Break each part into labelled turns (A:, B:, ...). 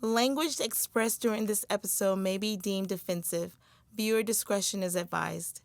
A: Language expressed during this episode may be deemed offensive. Viewer discretion is advised.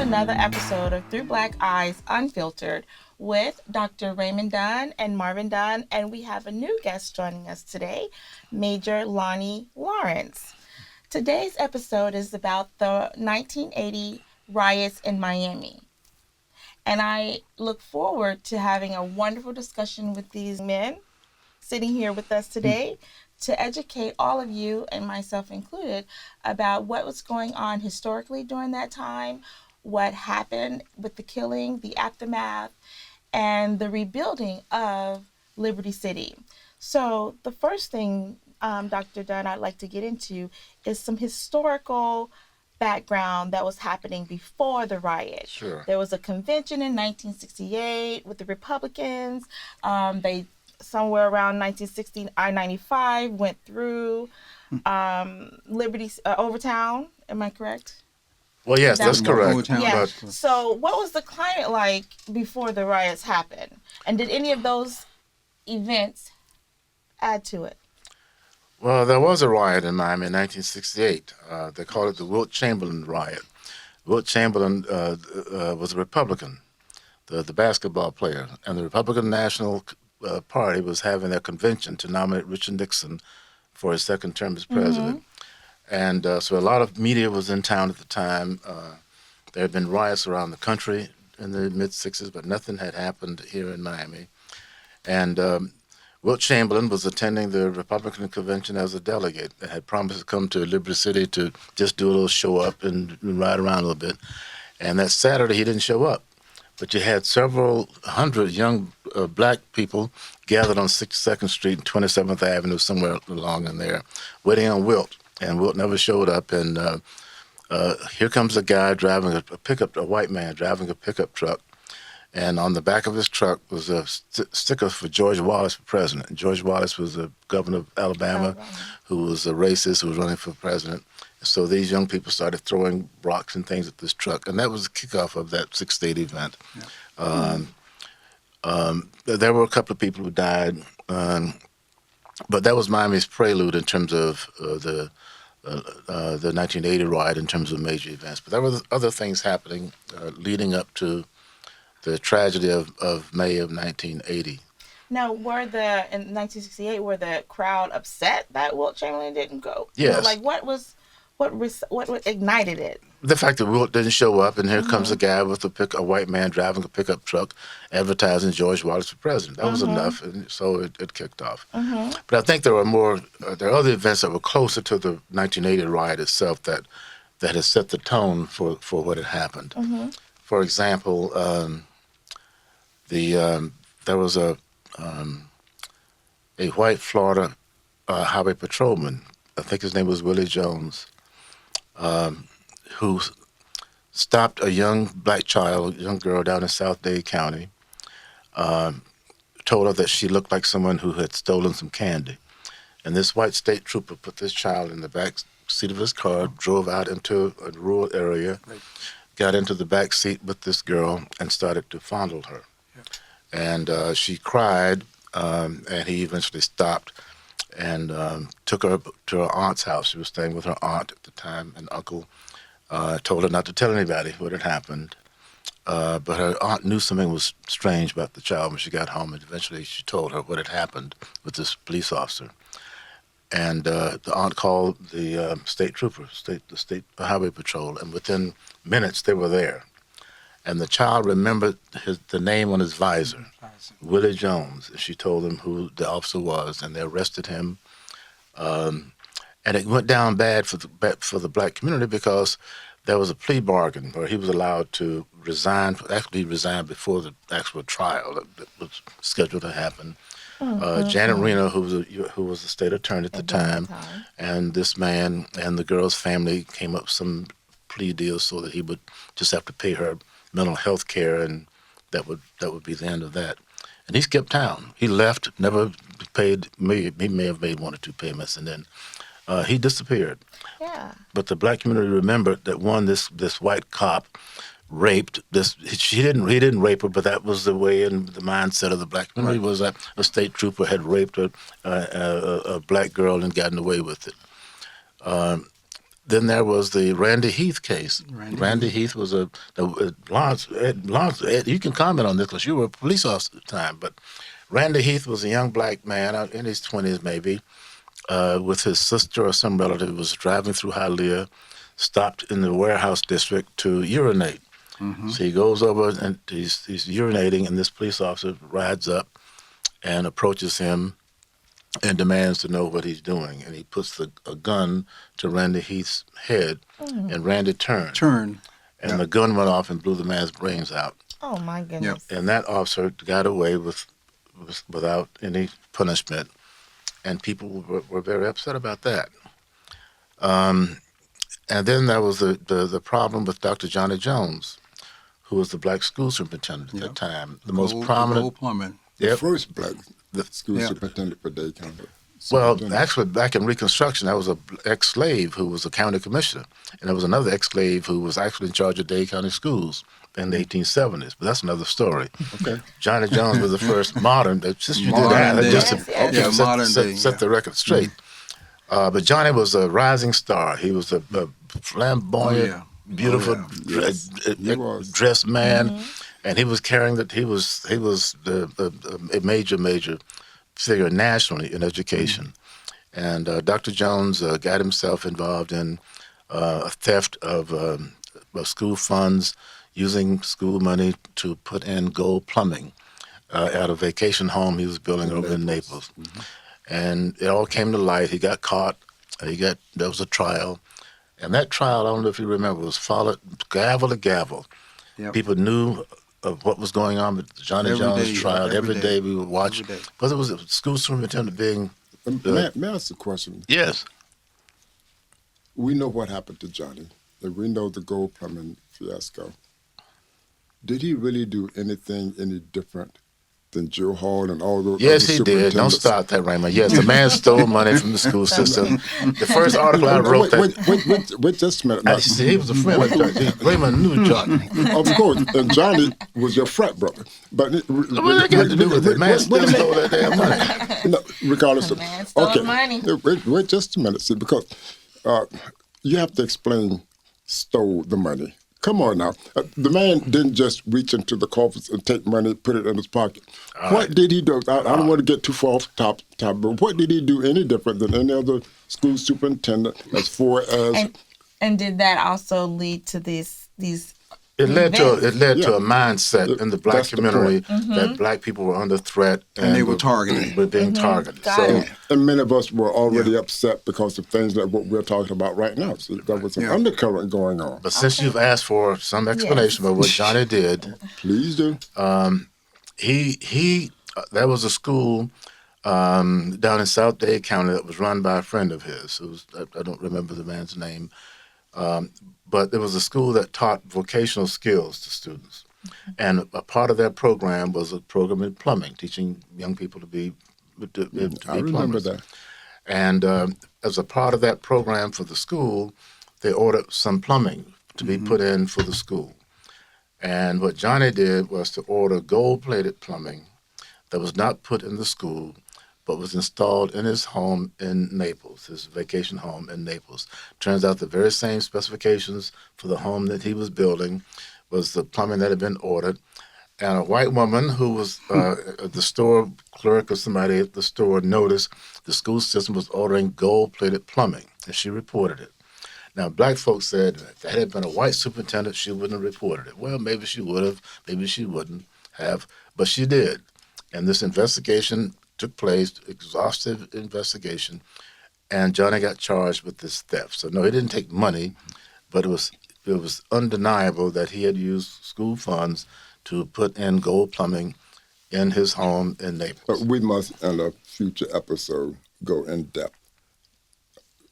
A: Another episode of Through Black Eyes Unfiltered with Dr. Raymond Dunn and Marvin Dunn, and we have a new guest joining us today, Major Lonnie Lawrence. Today's episode is about the 1980 riots in Miami, and I look forward to having a wonderful discussion with these men sitting here with us today to educate all of you, and myself included, about what was going on historically during that time, what happened with the killing, the aftermath, and the rebuilding of Liberty City. So the first thing, Dr. Dunn, I'd like to get into is some historical background that was happening before the riot.
B: Sure.
A: There was a convention in 1968 with the Republicans. They somewhere around 1960, I-95 went through Liberty, Overtown. Am I correct?
B: Well, yes, that's correct.
A: Yeah. So what was the climate like before the riots happened? And did any of those events add to it?
B: Well, there was a riot in Miami in 1968. They called it the Wilt Chamberlain riot. Wilt Chamberlain was a Republican, the basketball player, and the Republican National Party was having their convention to nominate Richard Nixon for his second term as president. And so a lot of media was in town at the time. There had been riots around the country in the mid-'60s, but nothing had happened here in Miami. And Wilt Chamberlain was attending the Republican convention as a delegate and had promised to come to Liberty City to just do a little show up and ride around a little bit. And that Saturday, he didn't show up. But you had several hundred young black people gathered on 62nd Street and 27th Avenue, somewhere along in there, waiting on Wilt. And Wilt never showed up, and here comes a guy driving a white man driving a pickup truck, and on the back of his truck was a sticker for George Wallace for president. And George Wallace was the governor of Alabama, who was a racist who was running for president. So these young people started throwing rocks and things at this truck, and that was the kickoff of that 68 event. Yeah. There were a couple of people who died, but that was Miami's prelude in terms of the 1980 riot in terms of major events. But there were other things happening leading up to the tragedy of May of 1980.
A: Now, in 1968, were the crowd upset that Wilt Chamberlain didn't go?
B: Yes.
A: What ignited it?
B: The fact that Wilt didn't show up, and here comes a guy with a white man driving a pickup truck, advertising George Wallace for president. That was enough, and so it kicked off. But I think there are other events that were closer to the 1980 riot itself that had set the tone for what had happened. For example, there was a white Florida highway patrolman. I think his name was Willie Jones. Who stopped a young black child, young girl down in Miami-Dade County, told her that she looked like someone who had stolen some candy. And this white state trooper put this child in the back seat of his car, drove out into a rural area, got into the back seat with this girl, and started to fondle her. And she cried, and he eventually stopped and took her to her aunt's house. She was staying with her aunt at the time, and uncle told her not to tell anybody what had happened. But her aunt knew something was strange about the child when she got home, and eventually she told her what had happened with this police officer. And the aunt called the state trooper, the state highway patrol, and within minutes they were there. And the child remembered the name on his visor, Willie Jones. She told him who the officer was, and they arrested him. And it went down bad for the black community because there was a plea bargain where he was allowed to resign. Actually, he resigned before the actual trial that was scheduled to happen. Janet Reno, who was the state attorney at the time, and this man and the girl's family came up with some plea deal so that he would just have to pay her mental health care, and that would be the end of that. And he skipped town. He left, never paid. He may have made 1 or 2 payments, and then he disappeared.
A: Yeah.
B: But the black community remembered that this white cop raped this. He didn't rape her, but that was the way and the mindset of the black community was that a state trooper had raped a black girl and gotten away with it. Then there was the Randy Heath case. Randy Heath was Lawrence, you can comment on this because you were a police officer at the time, but Randy Heath was a young black man out in his 20s maybe, with his sister or some relative who was driving through Hialeah, stopped in the warehouse district to urinate. So he goes over and he's urinating, and this police officer rides up and approaches him and demands to know what he's doing. And he puts a gun to Randy Heath's head, and Randy turned. And the gun went off and blew the man's brains out.
A: Oh, my goodness.
B: And that officer got away without any punishment, and people were very upset about that. And then there was the problem with Dr. Johnny Jones, who was the black school superintendent at that time. The most prominent.
C: The first black school superintendent for Dade County.
B: Well, actually, back in Reconstruction, that was an ex-slave who was a county commissioner. And there was another ex-slave who was actually in charge of Dade County schools in the 1870s. But that's another story.
C: Okay.
B: Johnny Jones was the first modern, just you did that, just to set the record straight. But Johnny was a rising star. He was a flamboyant, beautiful, dressed man. And he was carrying that. He was a major figure nationally in education. And Dr. Jones got himself involved in a theft of school funds, using school money to put in gold plumbing at a vacation home he was building over in Naples. And it all came to light. He got caught. There was a trial. And that trial, I don't know if you remember, was followed gavel to gavel. Yep. People knew of what was going on with Johnny Jones' trial. Every day we would watch. But it was a school superintendent being...
C: May I ask a question?
B: Yes.
C: We know what happened to Johnny. We know the gold plumbing fiasco. Did he really do anything any different than Joe Hall and all those?
B: Yes, he did. Don't start that, Raymond. Yes, the man stole money from the school system. The first article I wrote
C: Wait just a minute. Now,
B: he was a friend of Johnny. Raymond knew Johnny.
C: Of course, and Johnny was your frat brother. But
B: what that got to do with it? Man still stole that damn money.
C: No, regardless of
A: man stole money.
C: Wait just a minute, see, because you have to explain stole the money. Come on now. The man didn't just reach into the coffers and take money, put it in his pocket. What did he do? I don't want to get too far off the top, but what did he do any different than any other school superintendent as far as...
A: And did that also lead to these
B: It led to a mindset in the black community that black people were under threat and
D: they were targeted.
B: Were being targeted.
C: And many of us were already upset because of things like what we're talking about right now. So there was an undercurrent going on.
B: But since you've asked for some explanation about what Johnny did,
C: please do.
B: There was a school down in South Dade County that was run by a friend of his. It was, I don't remember the man's name. But there was a school that taught vocational skills to students. And a part of that program was a program in plumbing, teaching young people to be plumbers.
C: I remember that.
B: And as a part of that program for the school, they ordered some plumbing to be put in for the school. And what Johnny did was to order gold-plated plumbing that was not put in the school, but was installed in his home in Naples, his vacation home in Naples. Turns out the very same specifications for the home that he was building was the plumbing that had been ordered. And a white woman who was the store clerk or somebody at the store noticed the school system was ordering gold-plated plumbing, and she reported it. Now, black folks said if that had been a white superintendent, she wouldn't have reported it. Well, maybe she would have, maybe she wouldn't have, but she did. And this investigation took place, exhaustive investigation, and Johnny got charged with this theft. So no, he didn't take money, but it was undeniable that he had used school funds to put in gold plumbing in his home in Naples.
C: We must, in a future episode, go in depth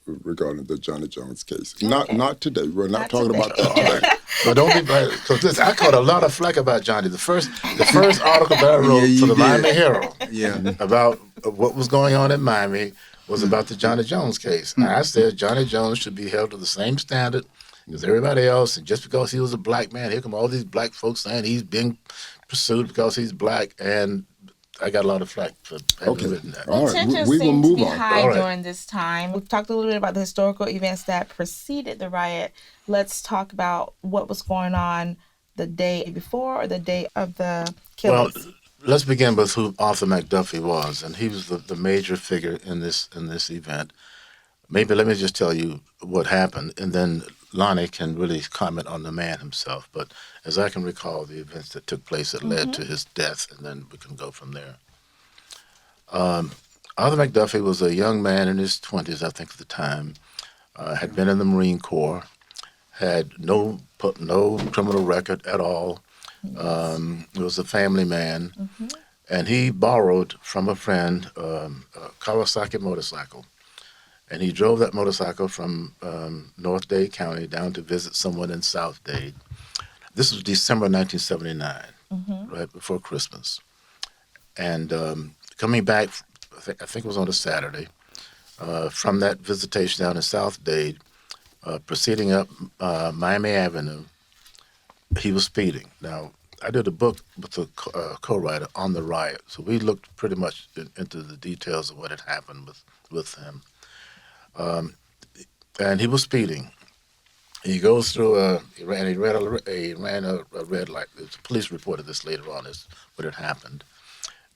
C: regarding the Johnny Jones case.
A: Okay.
C: Not today. We're not
A: Not
C: talking
A: today.
C: about that today.
B: But don't be because I caught a lot of flack about Johnny. The first article that I wrote
D: Yeah,
B: for
D: you
B: the
D: did.
B: Miami Herald
D: Yeah.
B: about what was going on in Miami was about the Johnny Jones case. And I said Johnny Jones should be held to the same standard as everybody else, and just because he was a black man, here come all these black folks saying he's being pursued because he's black, and I got a lot of flack for having written that.
C: All right,
A: Tensions
C: we will
A: seem to
C: move
A: be
C: on.
A: high
B: All right.
A: during this time. We've talked a little bit about the historical events that preceded the riot. Let's talk about what was going on the day before or the day of the
B: Well,
A: killings.
B: let's begin with who Arthur Mcduffie was, and he was the major figure in this event. Maybe let me just tell you what happened, and then Lonnie can really comment on the man himself. But as I can recall, the events that took place that led to his death, and then we can go from there. Arthur Mcduffie was a young man in his 20s, I think, at the time. Had been in the Marine Corps, had no criminal record at all. Was a family man, and he borrowed from a friend a Kawasaki motorcycle. And he drove that motorcycle from North Dade County down to visit someone in South Dade. This was December 1979, right before Christmas. And coming back, I think it was on a Saturday, from that visitation down in South Dade, proceeding up Miami Avenue, he was speeding. Now, I did a book with a co-writer on the riot, so we looked pretty much into the details of what had happened with him. And he was speeding. He goes through he ran a red light. The police reported this later on as what had happened.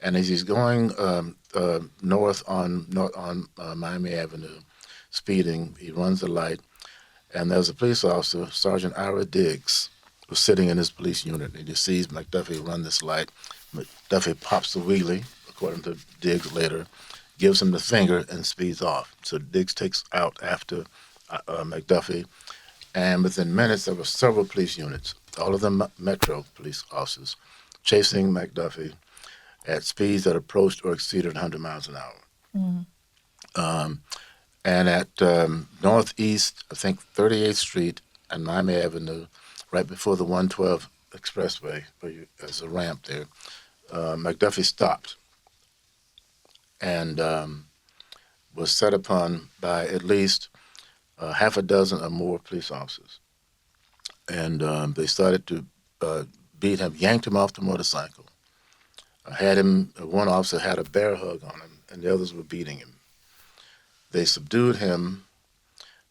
B: And as he's going north on Miami Avenue, speeding, he runs the light, and there's a police officer, Sergeant Ira Diggs, was sitting in his police unit, and he sees McDuffie run this light. McDuffie pops the wheelie, according to Diggs later, gives him the finger, and speeds off. So Diggs takes out after McDuffie, and within minutes there were several police units, all of them Metro police officers, chasing McDuffie at speeds that approached or exceeded 100 miles an hour. And at northeast, I think 38th Street and Miami Avenue, right before the 112 Expressway, there's a ramp there, McDuffie stopped and was set upon by at least half a dozen or more police officers. And they started to beat him, yanked him off the motorcycle. One officer had a bear hug on him, and the others were beating him. They subdued him,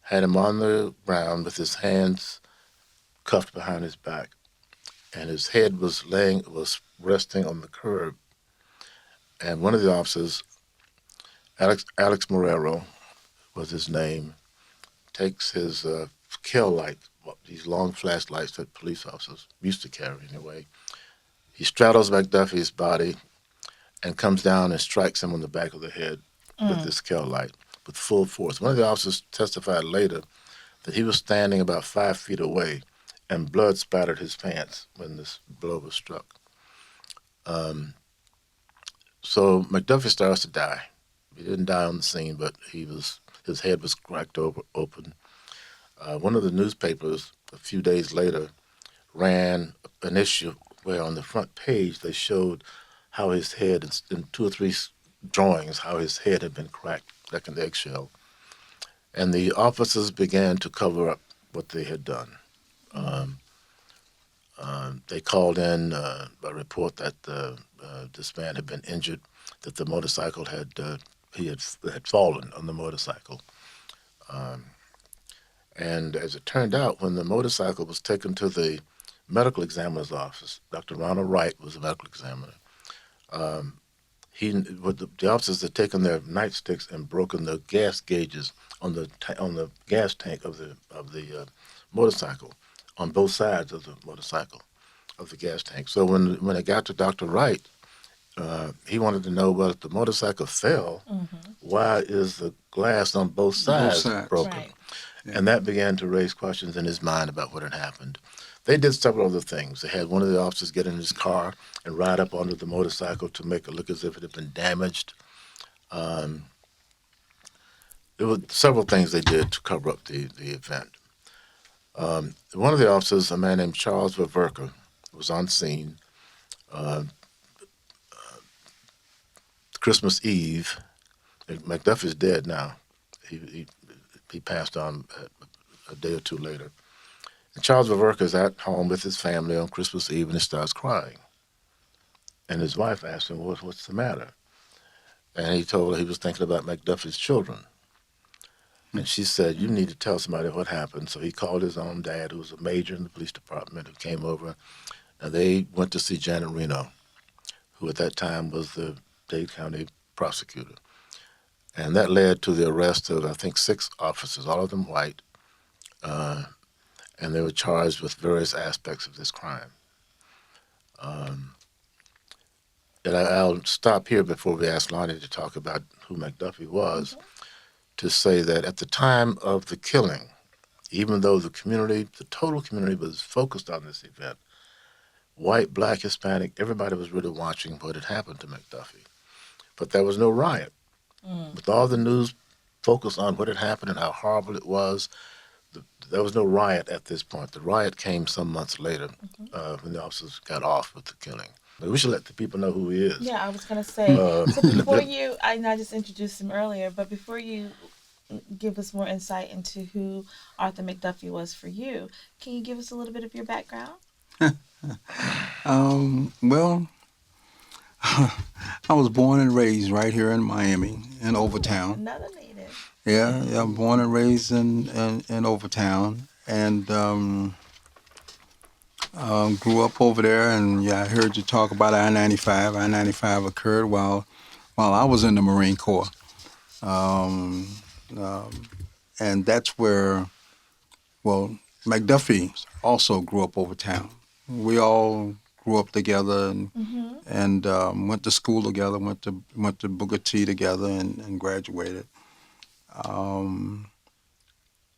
B: had him on the ground with his hands cuffed behind his back, and his head was resting on the curb. And one of the officers, Alex Morero was his name, takes his kill light, these long flashlights that police officers used to carry anyway. He straddles McDuffie's body and comes down and strikes him on the back of the head with this kill light with full force. One of the officers testified later that he was standing about 5 feet away and blood spattered his pants when this blow was struck. So McDuffie starts to die. He didn't die on the scene, but his head was cracked open. One of the newspapers a few days later ran an issue where on the front page they showed how his head, in 2 or 3 drawings, how his head had been cracked like an eggshell. And the officers began to cover up what they had done. They called in a report that this man had been injured, that the motorcycle had fallen on the motorcycle. And as it turned out, when the motorcycle was taken to the medical examiner's office, Dr. Ronald Wright was the medical examiner. The officers had taken their nightsticks and broken the gas gauges on the gas tank of the motorcycle, on both sides of the motorcycle, of the gas tank. So when it got to Dr. Wright, he wanted to know, well, if the motorcycle fell, why is the glass on both sides broken?
A: Right.
B: And that began to raise questions in his mind about what had happened. They did several other things. They had one of the officers get in his car and ride up onto the motorcycle to make it look as if it had been damaged. Um, there were several things they did to cover up the event. One of the officers, a man named Charles Vaverka, was on scene uh, Christmas Eve. McDuffie's dead now. He passed on a day or two later. And Charles Vaverka is at home with his family on Christmas Eve, and he starts crying. And his wife asked him, what's the matter? And he told her he was thinking about McDuffie's children. And she said, you need to tell somebody what happened. So he called his own dad, who was a major in the police department, who came over. And they went to see Janet Reno, who at that time was the Dade County prosecutor. And that led to the arrest of, I think, 6 officers, all of them white. And they were charged with various aspects of this crime. And I'll stop here before we ask Lonnie to talk about who McDuffie was, to say that at the time of the killing, even though the community, the total community was focused on this event, white, black, Hispanic, everybody was really watching what had happened to McDuffie. But there was no riot. With all the news focused on what had happened and how horrible it was, there was no riot at this point. The riot came some months later when the officers got off with the killing. But we should let the people know who he is.
A: Yeah, I was going to say, so before you, I know I just introduced him earlier, but before you give us more insight into who Arthur Mcduffie was for you, can you give us a little bit of your background?
D: Well, I was born and raised right here in Miami, in Overtown.
A: Another native.
D: Yeah, I'm born and raised in Overtown, and grew up over there. And yeah, I heard you talk about I-95. I-95 occurred while I was in the Marine Corps, and that's where, well, McDuffie also grew up Overtown. We all grew up together and went to school together, went to Booker T together, and graduated.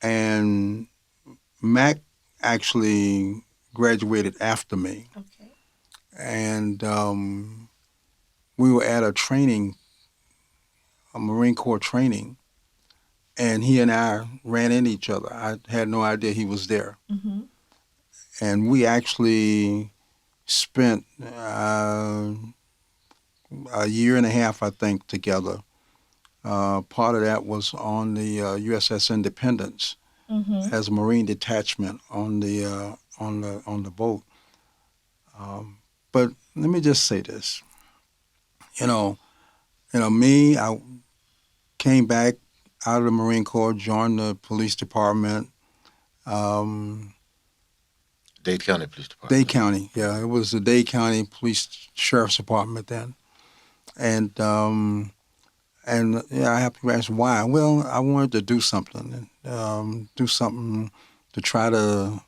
D: And Mac actually graduated after me.
A: Okay.
D: And we were at a Marine Corps training, and he and I ran into each other. I had no idea he was there.
A: Mm-hmm.
D: And we actually spent a year and a half, I think, together. Part of that was on the USS Independence as a Marine detachment on the boat. But let me just say this. Me, I came back out of the Marine Corps, joined the police department.
B: Dade County Police Department.
D: Dade County, yeah. It was the Dade County Police Sheriff's Department then. And yeah, I have to ask why. Well, I wanted to do something to try to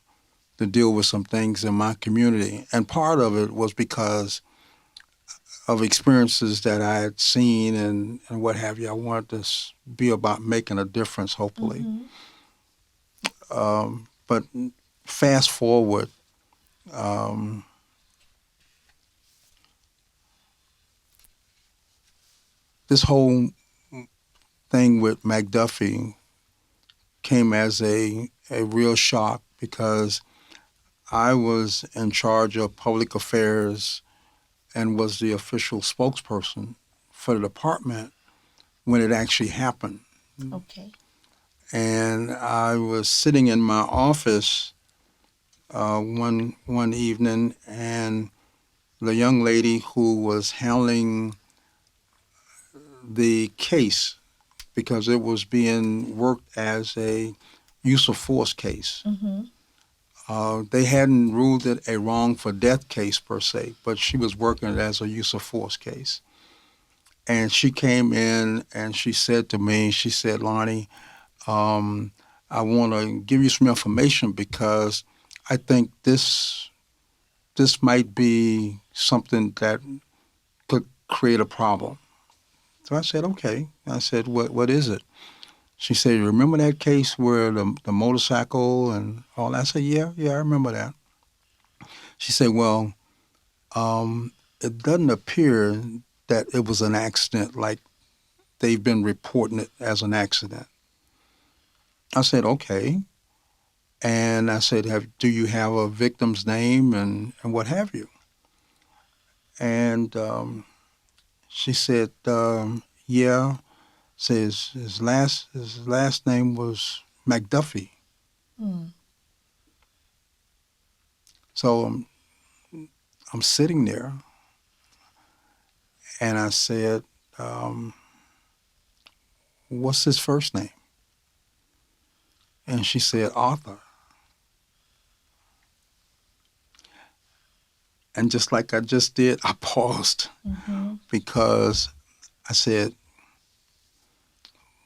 D: deal with some things in my community. And part of it was because of experiences that I had seen and what have you. I wanted to be about making a difference, hopefully. But fast forward, this whole thing with McDuffie came as a real shock because I was in charge of public affairs and was the official spokesperson for the department when it actually happened.
A: Okay.
D: And I was sitting in my office one evening, and the young lady who was handling the case, because it was being worked as a use of force case. They hadn't ruled it a wrongful death case per se, but she was working it as a use of force case. And she came in and she said to me, she said, Lonnie, I want to give you some information because I think this might be something that could create a problem. So I said, okay. I said, what is it? She said, you remember that case where the motorcycle and all that? I said, yeah, I remember that. She said, well, it doesn't appear that it was an accident like they've been reporting it as an accident. I said, okay. And I said, do you have a victim's name and what have you? And she said, yeah. Says his last name was McDuffie.
A: Mm.
D: So I'm sitting there, and I said, what's his first name? And she said, Arthur. And just like I just did, I paused because I said,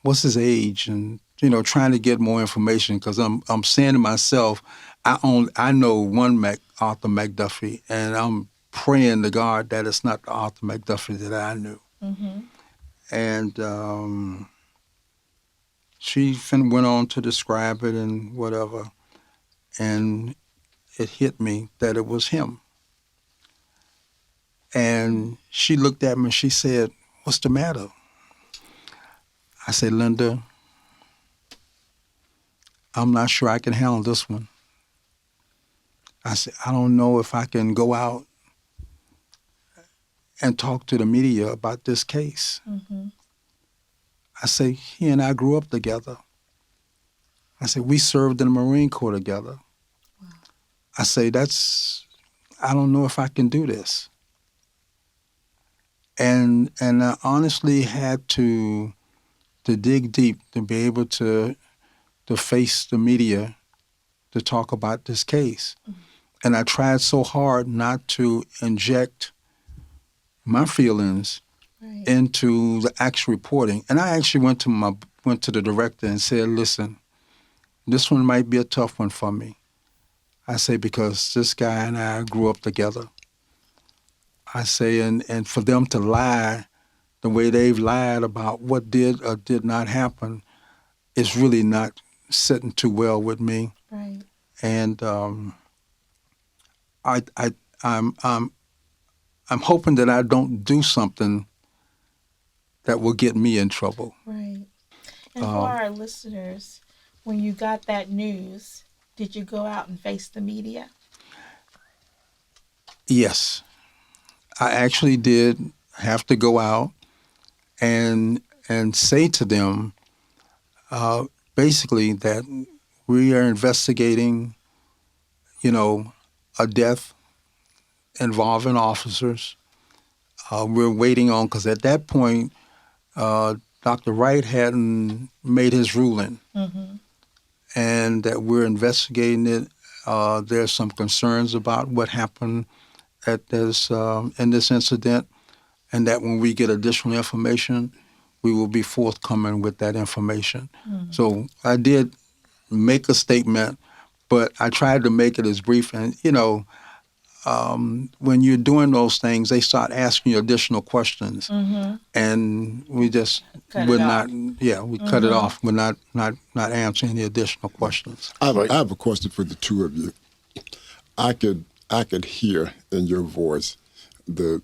D: what's his age? And, trying to get more information because I'm saying to myself, I know one Arthur Mcduffie, and I'm praying to God that it's not the Arthur Mcduffie that I knew.
A: Mm-hmm.
D: And she went on to describe it and whatever, and it hit me that it was him. And she looked at me and she said, what's the matter? I said, Linda, I'm not sure I can handle this one. I said, I don't know if I can go out and talk to the media about this case.
A: Mm-hmm.
D: I say, he and I grew up together. I said, we served in the Marine Corps together.
A: Wow.
D: I say, I don't know if I can do this. And I honestly had to dig deep to be able to face the media to talk about this case. Mm-hmm. And I tried so hard not to inject my feelings into the actual reporting. And I actually went to the director and said, listen, this one might be a tough one for me. I say, because this guy and I grew up together. I say, and for them to lie the way they've lied about what did or did not happen is really not sitting too well with me.
A: Right.
D: And I'm hoping that I don't do something that will get me in trouble.
A: Right. And for our listeners, when you got that news, did you go out and face the media?
D: Yes. I actually did have to go out and say to them, basically, that we are investigating, a death involving officers. We're waiting on, because at that point, Dr. Wright hadn't made his ruling, and that we're investigating it. There's some concerns about what happened at this in this incident, and that when we get additional information, we will be forthcoming with that information. So I did make a statement, but I tried to make it as brief. And, when you're doing those things, they start asking you additional questions. And we just cut it off. We're not answering any additional questions.
C: I have a question for the two of you. I could hear in your voice the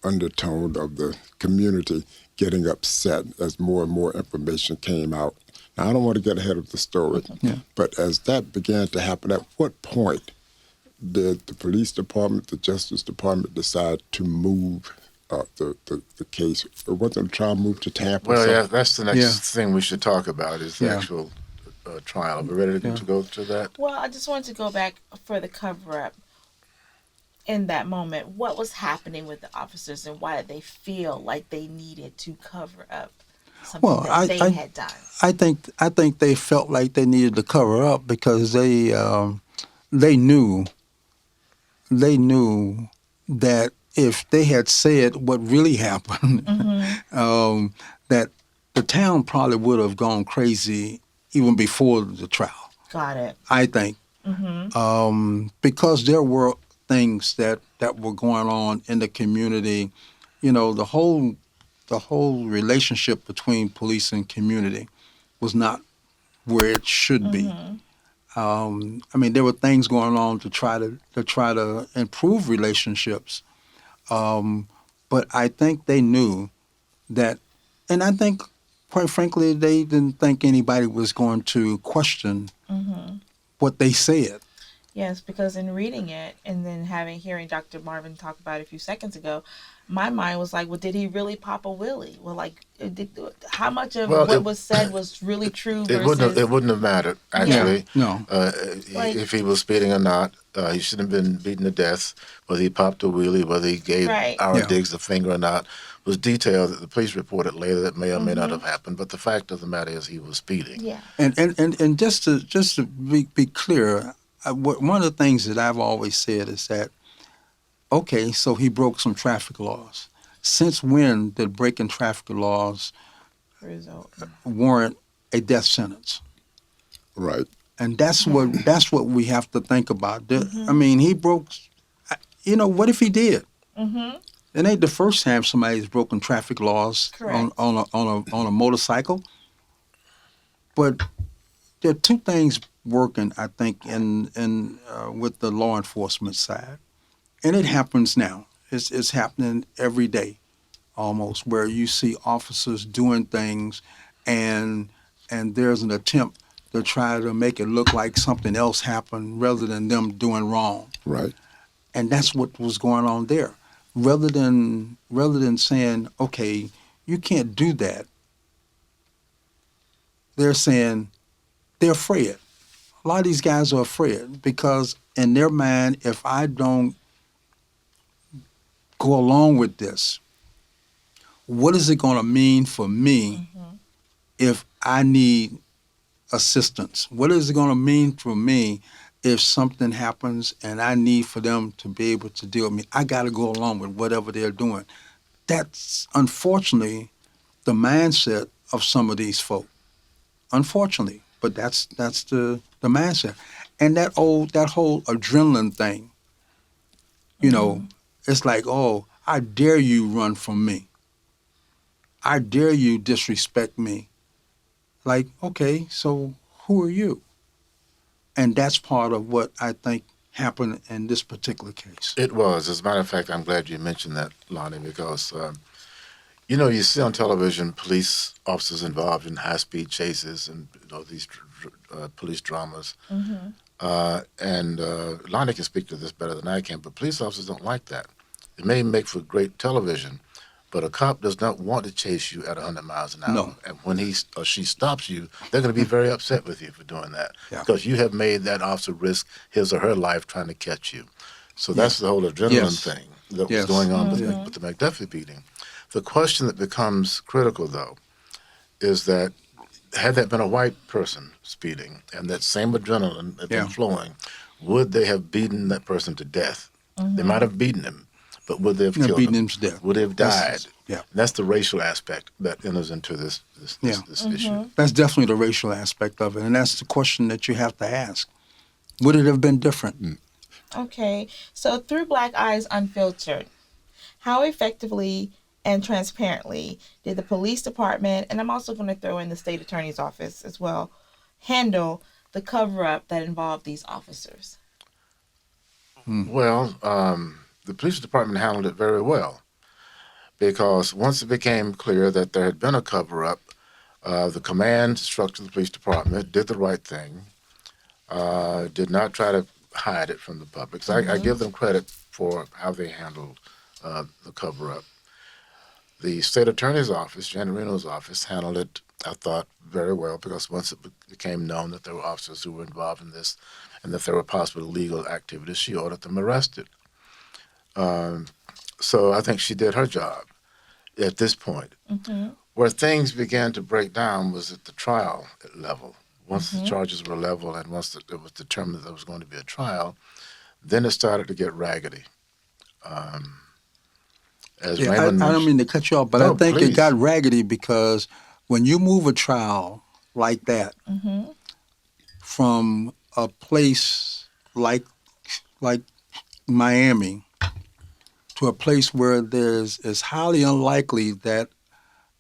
C: undertone of the community getting upset as more and more information came out. Now, I don't want to get ahead of the story, but as that began to happen, at what point did the police department, the Justice Department decide to move the case? Or wasn't the trial moved to Tampa?
B: Well, yeah, that's the next thing we should talk about is the actual trial. Are we ready to go to that?
A: Well, I just wanted to go back for the cover-up. In that moment, what was happening with the officers and why did they feel like they needed to cover up something that they had done?
D: I think they felt like they needed to cover up because they knew that if they had said what really happened, that the town probably would have gone crazy even before the trial.
A: Got it.
D: I think. Because there were things that were going on in the community, the whole relationship between police and community was not where it should be. I mean, there were things going on to try to improve relationships. But I think they knew that, and I think, quite frankly, they didn't think anybody was going to question what they said.
A: Yes, because in reading it and then hearing Dr. Marvin talk about it a few seconds ago, my mind was like, well, did he really pop a Willie? Well, like, how much of
B: Well,
A: what was said was really true
B: it wouldn't
A: versus
B: it wouldn't have mattered
A: Yeah.
B: actually.
D: No.
A: Like-
B: If he was speeding or not, he shouldn't have been beaten to death. Whether he popped a wheelie, whether he gave
A: Right.
B: our
D: Yeah.
B: digs the finger or not, was detailed that the police reported later that may or may not have happened. But the fact of the matter is, he was speeding.
A: yeah.
D: And just to be clear, one of the things that I've always said is that, okay, so he broke some traffic laws. Since when did breaking traffic laws
A: Result.
D: warrant a death sentence?
C: Right.
D: And that's what we have to think about. I mean, he broke. What if he did?
A: Mm-hmm.
D: It ain't the first time somebody's broken traffic laws
A: Correct.
D: on a motorcycle. But there are two things working, I think, in with the law enforcement side, and it happens now. It's happening every day, almost, where you see officers doing things, and there's an attempt to try to make it look like something else happened rather than them doing wrong.
C: Right.
D: And that's what was going on there. Rather than saying, okay, you can't do that, they're saying they're afraid. A lot of these guys are afraid because in their mind, if I don't go along with this, what is it going to mean for me if I need assistance? What is it going to mean for me if something happens and I need for them to be able to deal with me? I got to go along with whatever they're doing. That's unfortunately the mindset of some of these folk. Unfortunately, but that's the mindset. And that whole adrenaline thing, it's like, oh, I dare you run from me. I dare you disrespect me. Like, okay, so who are you? And that's part of what I think happened in this particular case.
B: It was. As a matter of fact, I'm glad you mentioned that, Lonnie, because you see on television police officers involved in high-speed chases and these police dramas. And Lonnie can speak to this better than I can, but police officers don't like that. It may make for great television, but a cop does not want to chase you at 100 miles an hour.
D: No.
B: And when he or she stops you, they're going to be very upset with you for doing that
D: Yeah.
B: because you have made that officer risk his or her life trying to catch you. So that's the whole adrenaline
D: Yes.
B: thing that
D: Yes.
B: was going on with the McDuffie beating. The question that becomes critical, though, is that had that been a white person speeding and that same adrenaline had been flowing, would they have beaten that person to death? They might have beaten him, but would they have killed
D: Beating
B: him?
D: him to death.
B: Would they have died?
D: That's- yeah.
B: And that's the racial aspect that enters into this issue.
D: That's definitely the racial aspect of it. And that's the question that you have to ask. Would it have been different?
A: Okay, so through Black Eyes Unfiltered, how effectively and transparently did the police department, and I'm also going to throw in the state attorney's office as well, handle the cover-up that involved these officers?
B: Well, the police department handled it very well because once it became clear that there had been a cover-up, the command structure of the police department did the right thing, did not try to hide it from the public. So I give them credit for how they handled the cover-up. The state attorney's office, Janet Reno's office, handled it, I thought, very well because once it became known that there were officers who were involved in this and that there were possible illegal activities, she ordered them arrested. So I think she did her job at this point. Where things began to break down was at the trial level. Once the charges were leveled and once it was determined that there was going to be a trial, then it started to get raggedy. As
D: Yeah, I
B: Raymond
D: don't
B: mentioned-
D: mean to cut you off, but
B: No,
D: I think
B: please.
D: it got raggedy because when you move a trial like that from a place like Miami to a place where it's highly unlikely that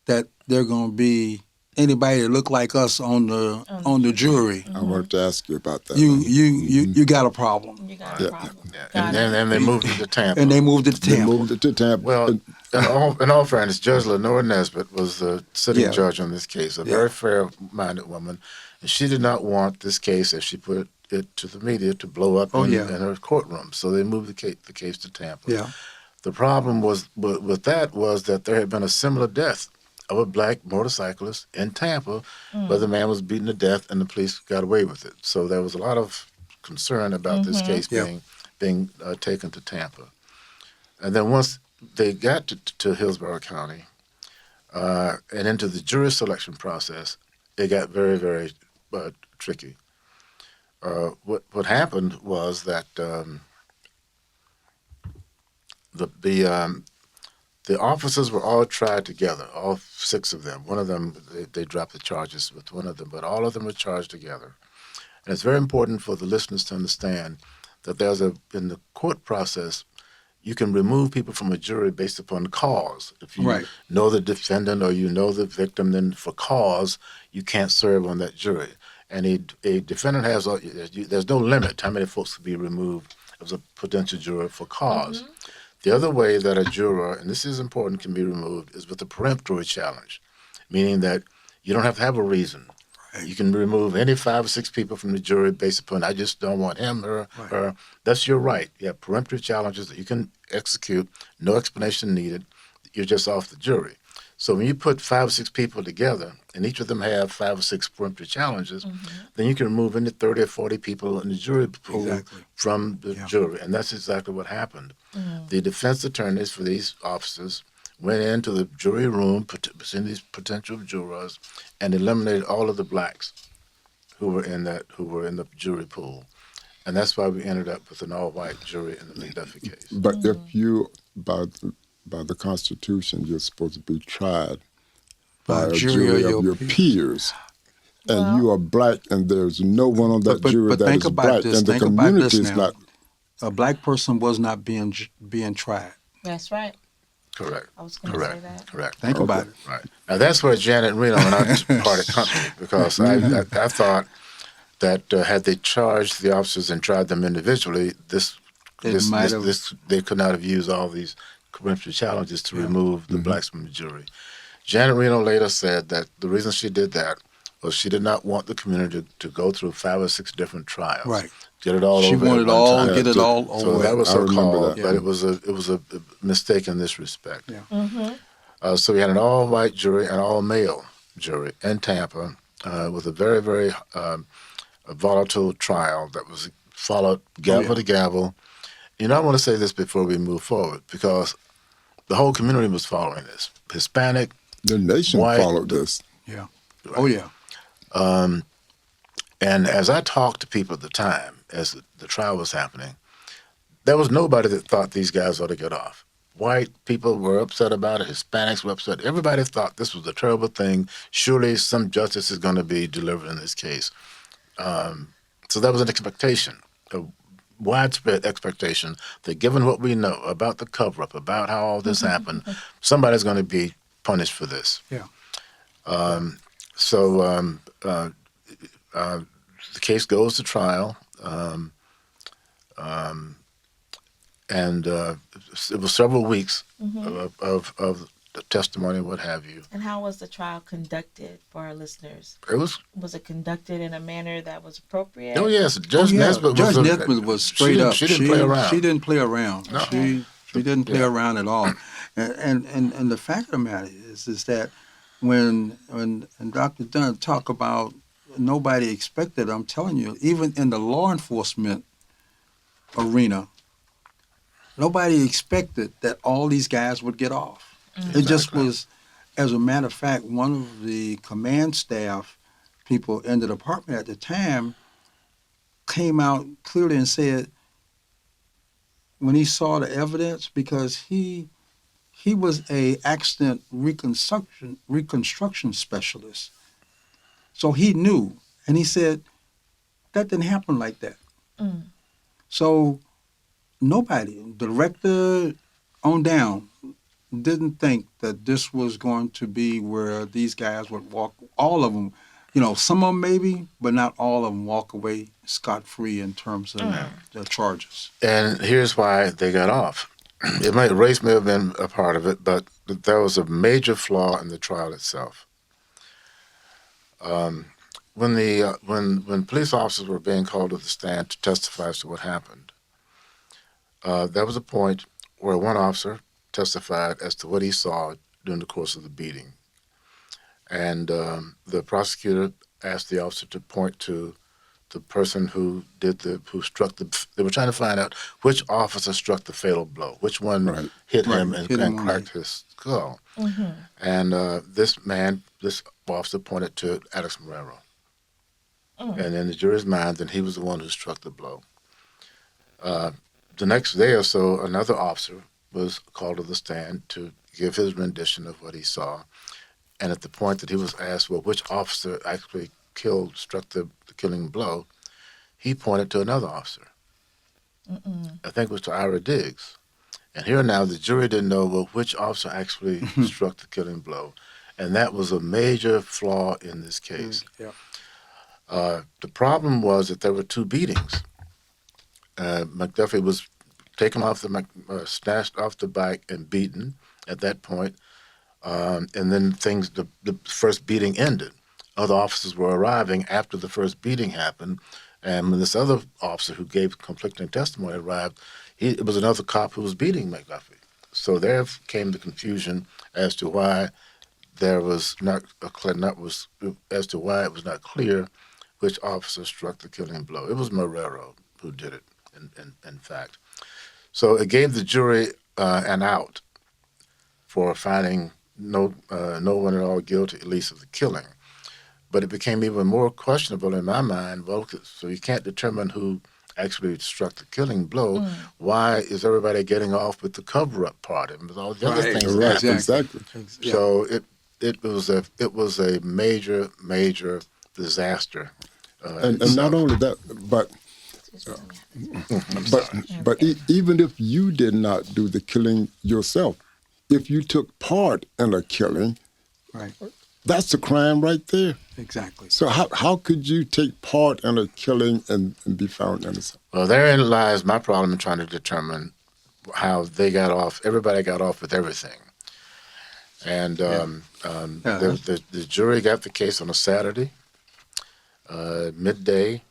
D: there are going to be anybody that looked like us on the jury,
C: I wanted to ask you about that.
D: you got a problem.
A: You got a
C: Yeah.
A: problem.
B: Yeah.
A: Got
B: And,
A: it.
B: and they moved it to Tampa.
D: And they moved it to
C: They
D: Tampa.
C: moved it to Tampa.
B: Well, in all fairness, Judge Lenore Nesbitt was the sitting
D: Yeah.
B: judge on this case, a
D: Yeah.
B: very fair-minded woman, and she did not want this case, as she put it to the media, to blow up in her courtroom. So they moved the case to Tampa.
D: Yeah.
B: The problem was with that was that there had been a similar death of a black motorcyclist in Tampa, where the man was beaten to death, and the police got away with it. So there was a lot of concern about this case being taken to Tampa. And then once they got to Hillsborough County and into the jury selection process, it got very, very tricky. What happened was that the officers were all tried together, all 6 of them. One of them, they dropped the charges with one of them, but all of them were charged together. And it's very important for the listeners to understand that in the court process, you can remove people from a jury based upon cause. If you know the defendant or you know the victim, then for cause, you can't serve on that jury. And a defendant there's no limit how many folks can be removed as a potential juror for cause. The other way that a juror, and this is important, can be removed is with a peremptory challenge, meaning that you don't have to have a reason. You can remove any 5 or 6 people from the jury based upon, I just don't want him or her. That's your right. You have peremptory challenges that you can execute, no explanation needed. You're just off the jury. So when you put 5 or 6 people together, and each of them have 5 or 6 peremptory challenges, then you can remove any 30 or 40 people in the jury pool from the jury. And that's exactly what happened. The defense attorneys for these officers went into the jury room, presenting these potential jurors, and eliminated all of the blacks who were in the jury pool. And that's why we ended up with an all-white jury in the McDuffie case.
C: But if you, by the Constitution, you're supposed to be tried by a jury of your peers. And you are black, and there's no one on that jury that is black, and the community is not.
D: A black person was not being tried.
A: That's right.
B: Correct.
A: I was going to say that.
B: Correct.
D: Think about it.
B: Right. Now that's where Janet Reno and I parted company, because I thought that had they charged the officers and tried them individually, they could not have used all these peremptory challenges to remove the blacks from the jury. Janet Reno later said that the reason she did that was she did not want the community to go through 5 or 6 different trials.
D: Right.
B: Get it all
D: she
B: over.
D: She wanted get it all over.
B: So that was her call, but it was a mistake in this respect.
D: Yeah.
B: So we had an all-white jury, an all-male jury in Tampa, with a very, very volatile trial that was followed gavel to gavel. You know, I want to say this before we move forward, because the whole community was following this. Hispanic,
C: the nation
B: white,
C: followed this.
D: Yeah.
B: Right.
D: Oh, yeah.
B: And as I talked to people at the time, as the trial was happening, there was nobody that thought these guys ought to get off. White people were upset about it. Hispanics were upset. Everybody thought this was a terrible thing. Surely some justice is going to be delivered in this case. So that was an expectation, a widespread expectation that given what we know about the cover-up, about how all this happened, somebody's going to be punished for this.
D: Yeah.
B: So the case goes to trial, and it was several weeks of the testimony, what have you.
A: And how was the trial conducted for our listeners? Was it conducted in a manner that was appropriate?
B: Oh yes, Judge Nesbitt
D: was straight up.
B: She didn't play around.
D: She didn't play around.
B: No.
D: She didn't play around at all. And the fact of the matter is that when Dr. Dunn talked about nobody expected, I'm telling you, even in the law enforcement arena, nobody expected that all these guys would get off. It just was, as a matter of fact, one of the command staff people in the department at the time came out clearly and said, when he saw the evidence, because he was a accident reconstruction specialist, so he knew, and he said that didn't happen like that. So nobody, director on down, didn't think that this was going to be where these guys would walk, all of them, some of them maybe, but not all of them walk away scot-free in terms of the charges.
B: And here's why they got off. Race may have been a part of it, but there was a major flaw in the trial itself. When police officers were being called to the stand to testify as to what happened, there was a point where one officer testified as to what he saw during the course of the beating. And the prosecutor asked the officer to point to the person who struck they were trying to find out which officer struck the fatal blow, which one hit him and cracked his skull. Mm-hmm. And this officer pointed to Alex Marrero. Mm. And in the jury's mind, then he was the one who struck the blow. The next day or so, another officer was called to the stand to give his rendition of what he saw. And at the point that he was asked, well, which officer actually struck the killing blow, he pointed to another officer. Mm-mm. I think it was to Ira Diggs. And here now the jury didn't know, well, which officer actually struck the killing blow. And that was a major flaw in this case. The problem was that there were two beatings. McDuffie was taken off snatched off the bike and beaten at that point. And then the first beating ended. Other officers were arriving after the first beating happened. And when this other officer who gave conflicting testimony arrived, it was another cop who was beating McDuffie. So there came the confusion as to why it was not clear which officer struck the killing blow. It was Marrero who did it, in fact. So it gave the jury an out for finding no one at all guilty, at least of the killing. But it became even more questionable in my mind. Well, so you can't determine who actually struck the killing blow. Mm. Why is everybody getting off with the cover-up part and with all the other things that happened?
C: Exactly.
B: So it was a major disaster.
C: And not only that, but even if you did not do the killing yourself, if you took part in a killing, that's a crime right there.
D: Exactly.
C: So how could you take part in a killing and be found innocent?
B: Well, therein lies my problem in trying to determine how they got off. Everybody got off with everything. And the jury got the case on a Saturday, midday,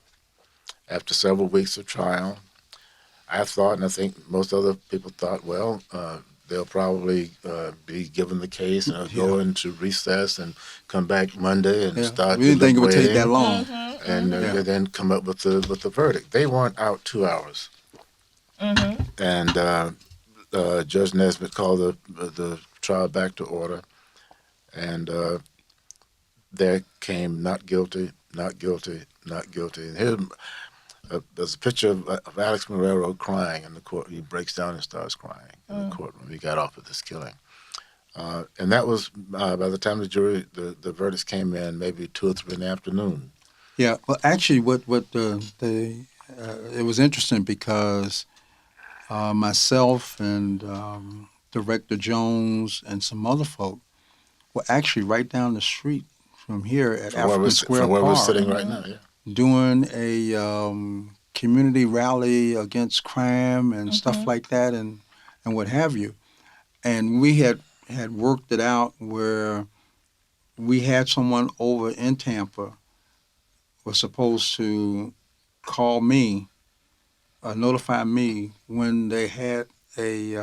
B: after several weeks of trial. I thought, and I think most other people thought, well, they'll probably be given the case and go into recess and come back Monday and start.
D: We didn't think it would take that long,
B: and then come up with the verdict. They weren't out 2 hours, and Judge Nesbitt called the trial back to order, and there came not guilty, not guilty, not guilty. And here's there's a picture of Alex Marrero crying in the court. He breaks down and starts crying in the courtroom. He got off with this killing. And that was, by the time the verdicts came in, maybe 2 or 3 in the afternoon.
D: Yeah, well, actually, it was interesting because myself and Director Jones and some other folk were actually right down the street from here at African Square Park.
B: From where we're sitting right now,
D: doing a community rally against crime and stuff like that and what have you. And we had worked it out where we had someone over in Tampa was supposed to call me, notify me when they had a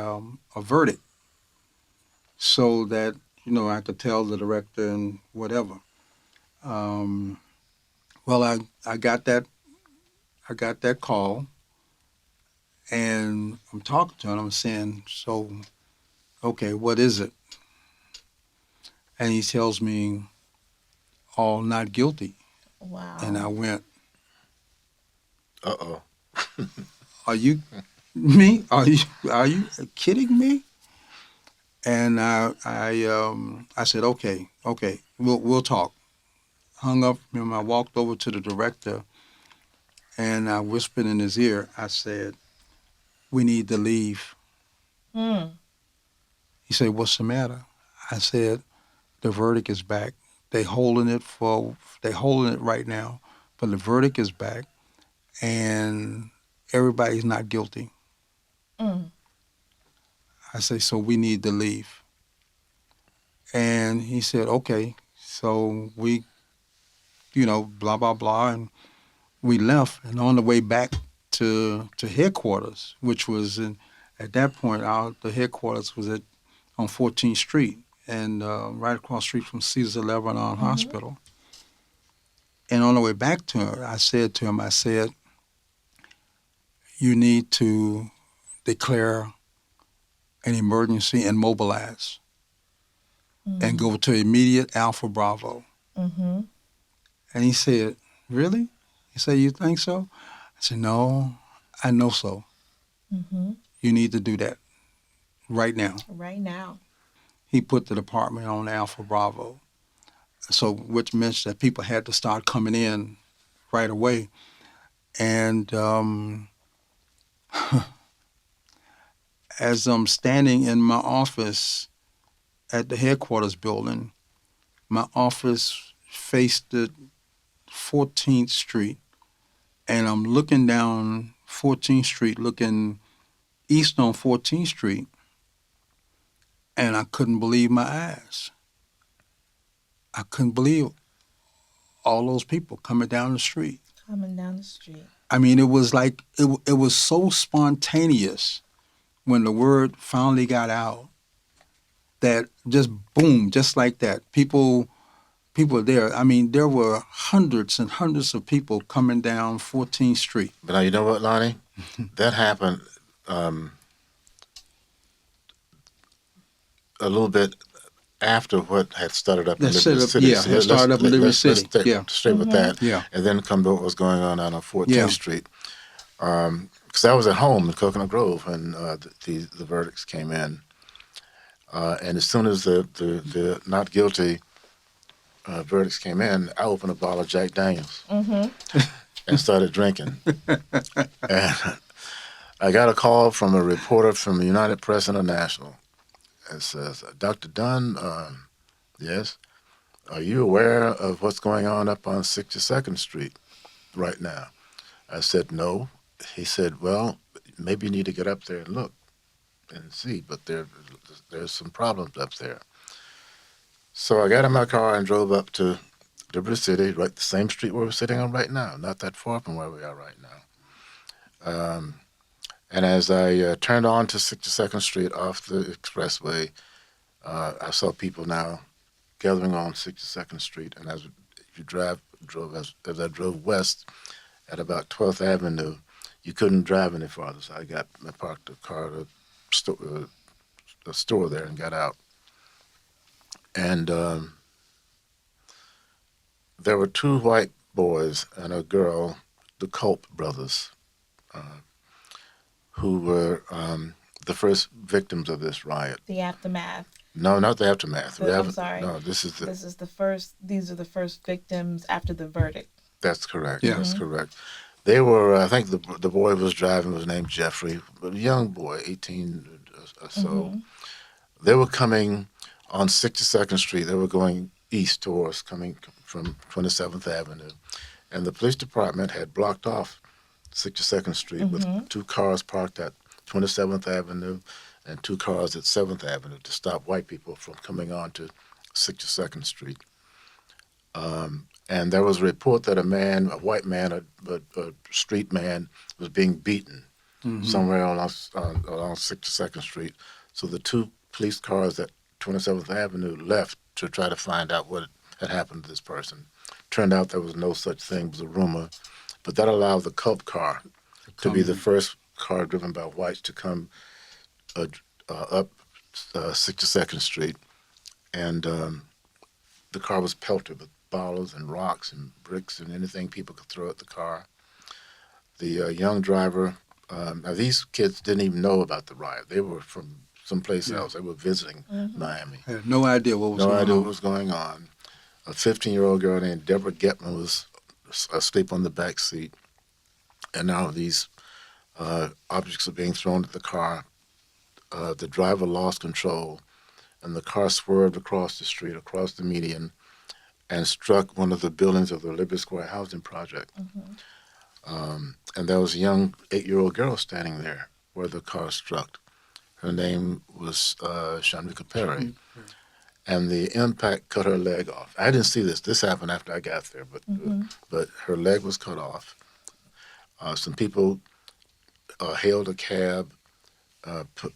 D: verdict so that, I could tell the director and whatever. Well, I got that call, and I'm talking to him. I'm saying, so, okay, what is it? And he tells me, all not guilty.
A: Wow.
D: And I went,
B: Uh-oh.
D: Are you me? Are you kidding me? And I said, okay, we'll talk. Hung up from him. I walked over to the director, and I whispered in his ear. I said, "We need to leave." He said, "What's the matter?" I said, "The verdict is back. They holding it right now, but the verdict is back, and everybody's not guilty."
A: Mm.
D: I say, "So we need to leave." And he said, "Okay." So we, blah blah blah, and we left. And on the way back to headquarters, which was at that point, the headquarters was on 14th Street, and right across the street from Caesar Lebanon Hospital. And on the way back to her, I said to him, "You need to declare an emergency and mobilize and go to immediate Alpha Bravo."
A: Mm-hmm.
D: And he said, "Really?" He said, "You think so?" I said, "No, I know so.
A: Mm-hmm.
D: You need to do that right now."
A: Right now.
D: He put the department on Alpha Bravo, so which meant that people had to start coming in right away. And as I'm standing in my office at the headquarters building, my office faced the 14th Street, and I'm looking down 14th Street, looking east on 14th Street, and I couldn't believe my eyes. I couldn't believe all those people coming down the street.
A: Coming down the street.
D: I mean, it was like, it was so spontaneous when the word finally got out that just boom, just like that. People there. I mean, there were hundreds and hundreds of people coming down 14th Street.
B: But now, you know what, Lonnie? That happened a little bit after what had started up in Liberty City.
D: Yeah, it started up in Liberty City.
B: Let's
D: Yeah.
B: straight with that.
D: Yeah.
B: And then come to what was going on out on 14th
D: Yeah.
B: Street. Because I was at home in Coconut Grove when the verdicts came in. And as soon as the not guilty verdicts came in, I opened a bottle of Jack Daniels and started drinking. And I got a call from a reporter from the United Press International. It says, "Dr. Dunn, yes, are you aware of what's going on up on 62nd Street right now?" I said, "No." He said, "Well, maybe you need to get up there and look and see, but there's some problems up there." So I got in my car and drove up to Liberty City, right the same street where we're sitting on right now, not that far from where we are right now. And as I turned on to 62nd Street off the expressway, I saw people now gathering on 62nd Street. And as I drove west at about 12th Avenue, you couldn't drive any farther. So I parked the car at a store there and got out. And there were two white boys and a girl, the Culp brothers, who were the first victims of this riot.
A: The aftermath.
B: No, not the aftermath.
A: I'm sorry.
B: No, this is
A: the first. These are the first victims after the verdict.
B: That's correct.
D: Yeah.
B: That's correct. They were, I think the boy who was driving was named Jeffrey, a young boy, 18 or so. They were coming on 62nd Street. They were going east towards coming from 27th Avenue. And the police department had blocked off 62nd Street with two cars parked at 27th Avenue and two cars at 7th Avenue to stop white people from coming on to 62nd Street. And there was a report that a white man, a street man, was being beaten somewhere along 62nd Street. So the two police cars at 27th Avenue left to try to find out what had happened to this person. Turned out there was no such thing, it was a rumor. But that allowed the Culp car to be the first car driven by whites to come up 62nd Street. And the car was pelted with bottles and rocks and bricks and anything people could throw at the car. The young driver, now these kids didn't even know about the riot. They were from someplace else. They were visiting Miami.
D: I had no idea what was going on.
B: No idea what was going on. A 15-year-old girl named Deborah Getman was asleep on the back seat. And now these objects are being thrown at the car. The driver lost control and the car swerved across the street, across the median, and struck one of the buildings of the Liberty Square housing project. And there was a young 8-year-old girl standing there where the car struck. Her name was Shamika Perry. And the impact cut her leg off. I didn't see this. This happened after I got there, but her leg was cut off. Some people hailed a cab,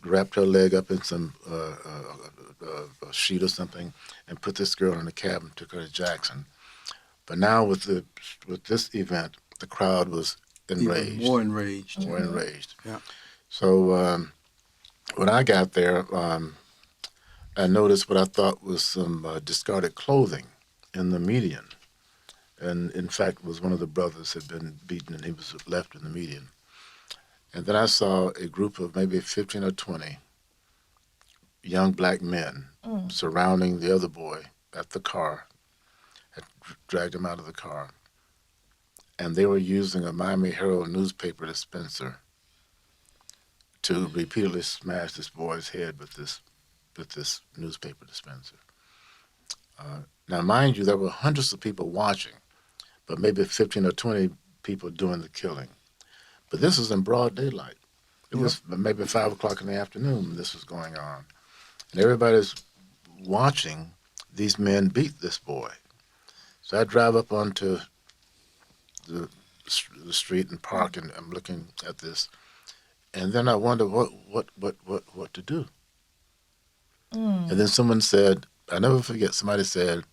B: wrapped her leg up in some a sheet or something, and put this girl in the cab and took her to Jackson. But now with this event, the crowd was enraged.
D: Even more enraged.
B: More enraged.
D: Yeah.
B: So when I got there, I noticed what I thought was some discarded clothing in the median. And in fact, it was one of the brothers had been beaten and he was left in the median. And then I saw a group of maybe 15 or 20 young black men surrounding the other boy at the car, had dragged him out of the car. And they were using a Miami Herald newspaper dispenser to repeatedly smash this boy's head with this newspaper dispenser. Now, mind you, there were hundreds of people watching, but maybe 15 or 20 people doing the killing. But this was in broad daylight. It was maybe 5 o'clock in the afternoon when this was going on. And everybody's watching these men beat this boy. So I drive up onto the street and park, and I'm looking at this. And then I wonder what to do. And then someone said, I never forget, somebody said,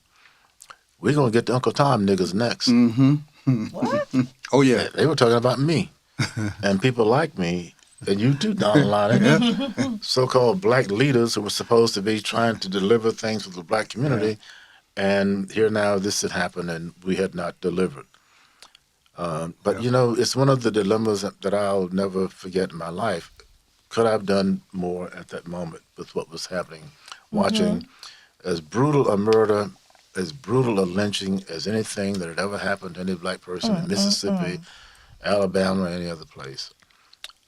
B: we're going to get the Uncle Tom niggas next.
A: What?
D: Oh, yeah.
B: They were talking about me. And people like me, and you too, Don Lonnie, so-called black leaders who were supposed to be trying to deliver things for the black community. And here now this had happened, and we had not delivered. But, you know, it's one of the dilemmas that I'll never forget in my life. Could I have done more at that moment with what was happening? Watching as brutal a murder, as brutal a lynching as anything that had ever happened to any black person in Mississippi, Alabama, or any other place.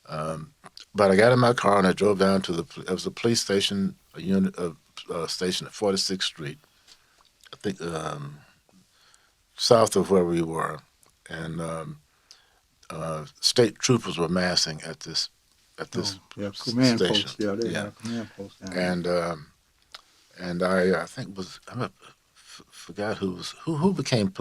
B: But I got in my car and I drove down to it was a police station, a station at 46th Street, I think south of where we were. And state troopers were massing at this
D: Command
B: station.
D: post. Yeah, they had a command post down there.
B: And I think forgot who became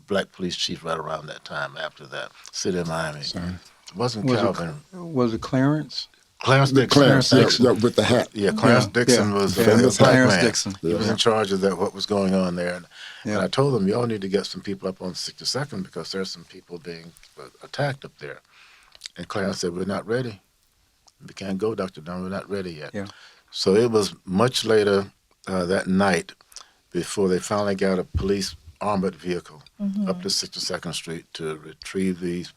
B: black police chief right around that time after that, city of Miami.
C: Sorry.
B: It wasn't
D: Was
B: Calvin.
D: Was it Clarence?
B: Clarence Dixon.
C: Clarence, yeah, with the hat.
B: Yeah, Clarence Dixon was a
C: Famous
B: black
D: Clarence
B: man.
D: Dixon.
B: He was in charge of what was going on there. And
D: Yeah.
B: I told them, y'all need to get some people up on 62nd because there's some people being attacked up there. And Clarence said, we're not ready. We can't go, Dr. Dunn, we're not ready yet.
D: Yeah.
B: So it was much later that night before they finally got a police armored vehicle up to 62nd Street to retrieve these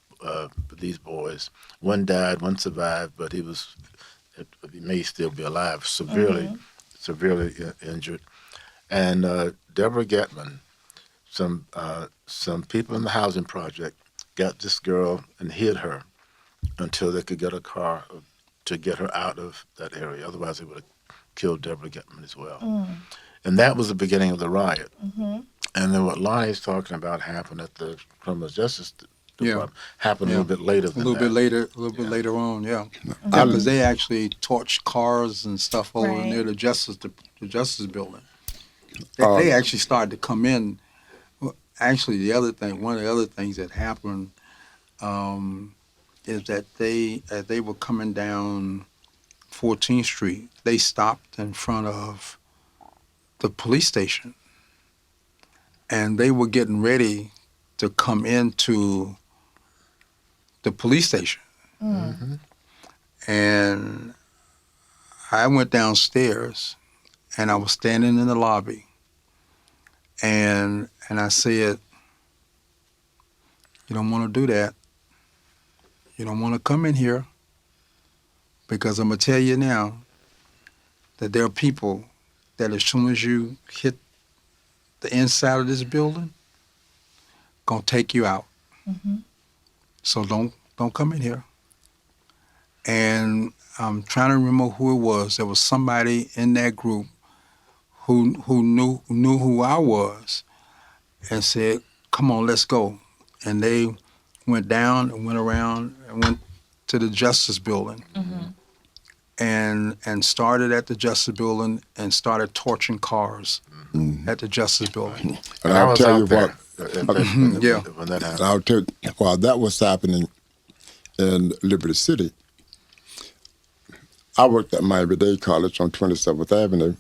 B: boys. One died, one survived, but he may still be alive, severely injured. And Deborah Getman, some people in the housing project got this girl and hid her until they could get a car to get her out of that area. Otherwise, they would have killed Deborah Getman as well. And that was the beginning of the riot. And then what Lonnie's talking about happened at the Criminal Justice Department happened a little bit later than
D: A little
B: that.
D: bit later on, because they actually torched cars and stuff over
A: Right.
D: near the Justice Building. They actually started to come in. Well, actually, one of the other things that happened is that as they were coming down 14th Street, they stopped in front of the police station, and they were getting ready to come into the police station. And I went downstairs, and I was standing in the lobby, and I said, you don't want to do that. You don't want to come in here, because I'm going to tell you now that there are people that as soon as you hit the inside of this building, going to take you out. So don't come in here. And I'm trying to remember who it was. There was somebody in that group who knew who I was, and said, "Come on, let's go." And they went down and went around and went to the Justice Building, and started at the Justice Building and started torching cars at the Justice Building.
C: And
B: I
C: I'll
B: was
C: tell
B: out
C: you
B: there
C: what.
D: Yeah.
B: when that happened.
C: I'll tell you, while that was happening in Liberty City, I worked at Miami-Dade College on 27th Avenue.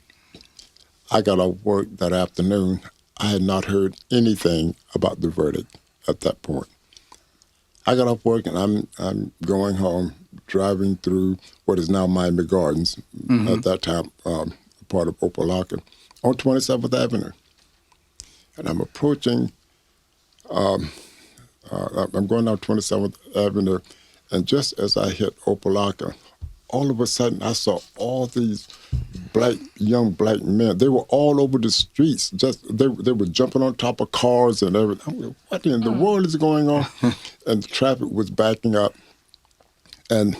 C: I got off work that afternoon. I had not heard anything about the verdict at that point. I got off work and I'm going home, driving through what is now Miami Gardens, at that time part of Opelika, on 27th Avenue. And I'm approaching, I'm going down 27th Avenue, and just as I hit Opelika, all of a sudden I saw all these young black men. They were all over the streets. They were jumping on top of cars and everything. I'm like, what in the world is going on? And the traffic was backing up. And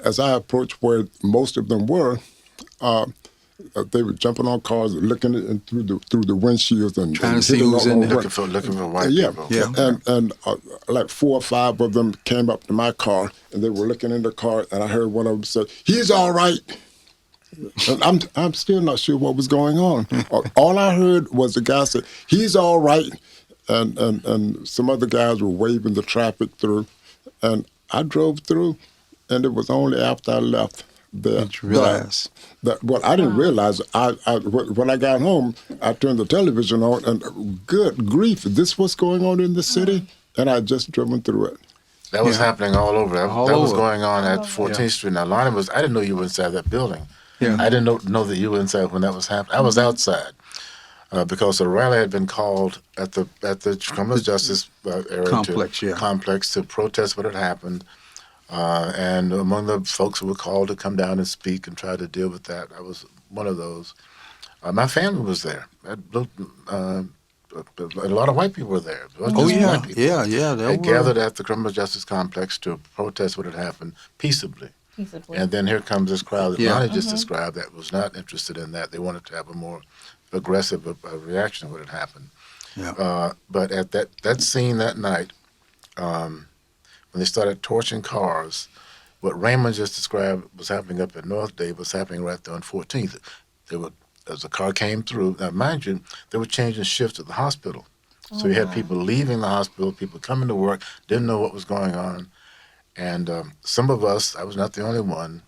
C: as I approached where most of them were, they were jumping on cars, looking in through the windshields and
D: Trying to see
C: hitting
D: who's
C: all
D: in there.
C: over.
B: Looking for white
C: Yeah,
B: people.
D: Yeah.
C: and like 4 or 5 of them came up to my car, and they were looking in the car, and I heard one of them say, "He's all right." And I'm still not sure what was going on. All I heard was the guy say, "He's all right," and some other guys were waving the traffic through, and I drove through, and it was only after I left there
D: Did you realize?
C: well, I didn't realize. When I got home, I turned the television on, and good grief, this was going on in the city, and I just driven through it.
B: That was
D: Yeah.
B: happening all over. That
D: All
B: was
D: over.
B: going on at 14th Street. Now, Lonnie I didn't know you were inside that building.
D: Yeah.
B: I didn't know that you were inside when that was happening. I was outside because a rally had been called at the criminal justice area complex to protest what had happened. And among the folks who were called to come down and speak and try to deal with that, I was one of those. My family was there. A lot of white people were there. It wasn't
D: Oh
B: just
D: yeah,
B: black people.
D: yeah.
B: They gathered at the criminal justice complex to protest what had happened peaceably. And then here comes this crowd that Lonnie just described that was not interested in that. They wanted to have a more aggressive reaction to what had happened.
D: Yeah.
B: But at that scene that night, when they started torching cars, what Raymond just described was happening up at North Dade was happening right there on 14th. As the car came through, now mind you, they were changing shifts at the hospital. So you had people leaving the hospital, people coming to work, didn't know what was going on. And some of us, I was not the only one,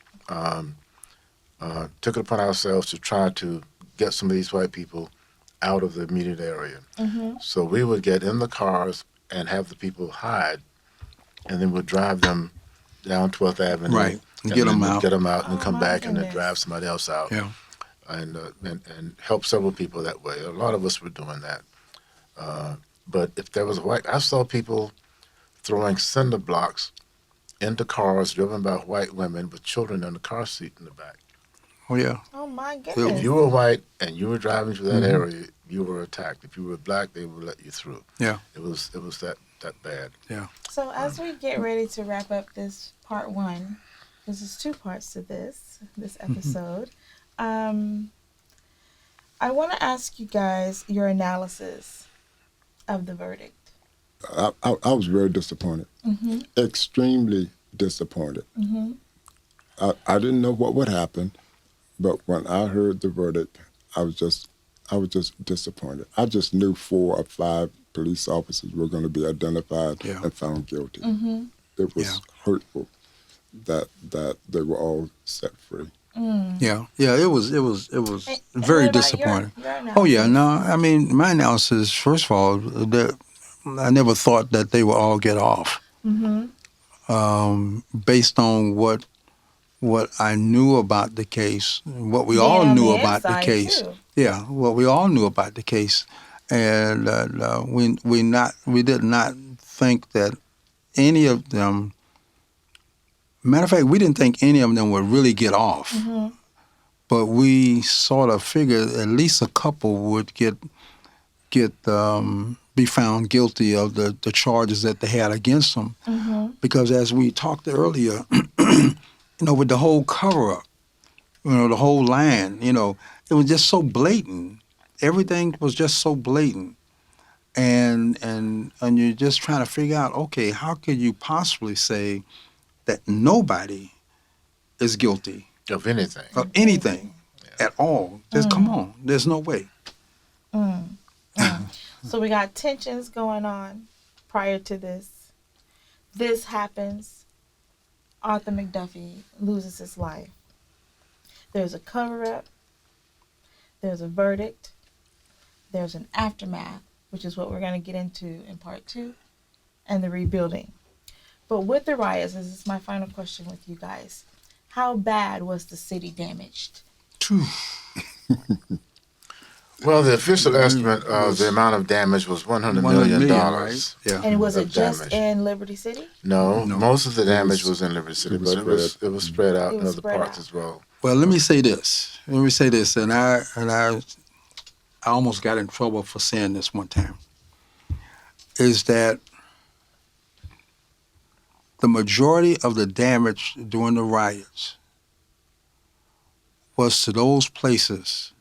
B: took it upon ourselves to try to get some of these white people out of the immediate area. So we would get in the cars and have the people hide, and then we'd drive them down 12th Avenue.
D: Right, and
B: Get them
D: out.
B: and then come back and then drive somebody else out.
D: Yeah.
B: And help several people that way. A lot of us were doing that. But if there was a white, I saw people throwing cinder blocks into cars driven by white women with children in the car seat in the back.
D: Oh yeah.
A: Oh my goodness.
B: If you were white and you were driving through that area, you were attacked. If you were black, they would let you through.
D: Yeah.
B: It was that bad.
D: Yeah.
A: So as we get ready to wrap up this part 1, because there's 2 parts to this episode, I want to ask you guys your analysis of the verdict.
C: I was very disappointed, extremely disappointed. I didn't know what would happen, but when I heard the verdict, I was just disappointed. I just knew 4 or 5 police officers were going to be identified and found guilty. It was hurtful that they were all set free.
D: Yeah, it was very
A: what about
D: disappointing.
A: your analysis?
D: Oh yeah, no, I mean my analysis. First of all, I never thought that they would all get off. Based on what I knew about the case, what we all
A: on
D: knew
A: the
D: about the
A: inside,
D: case.
A: too.
D: Yeah, what we all knew about the case, and we did not think that any of them. Matter of fact, we didn't think any of them would really get off, but we sort of figured at least a couple would be found guilty of the charges that they had against them, because as we talked earlier, with the whole cover-up, the whole line, it was just so blatant. Everything was just so blatant. And you're just trying to figure out, okay, how could you possibly say that nobody is guilty
B: Of anything.
D: of anything at all? Just come on, there's no way.
A: So we got tensions going on prior to this. This happens. Arthur Mcduffie loses his life. There's a cover-up. There's a verdict. There's an aftermath, which is what we're going to get into in part 2, and the rebuilding. But with the riots, this is my final question with you guys. How bad was the city damaged?
B: Well, the official estimate of the amount of damage was $100 million.
D: Right? Yeah.
A: And was it just
B: damage.
A: in Liberty City?
B: No,
D: No.
B: most of the damage was in Liberty City, but it was spread out
A: It
B: in
A: was
B: other
A: spread
B: parts
A: out.
B: as well.
D: Well, let me say this, and I almost got in trouble for saying this one time, is that the majority of the damage during the riots was to those places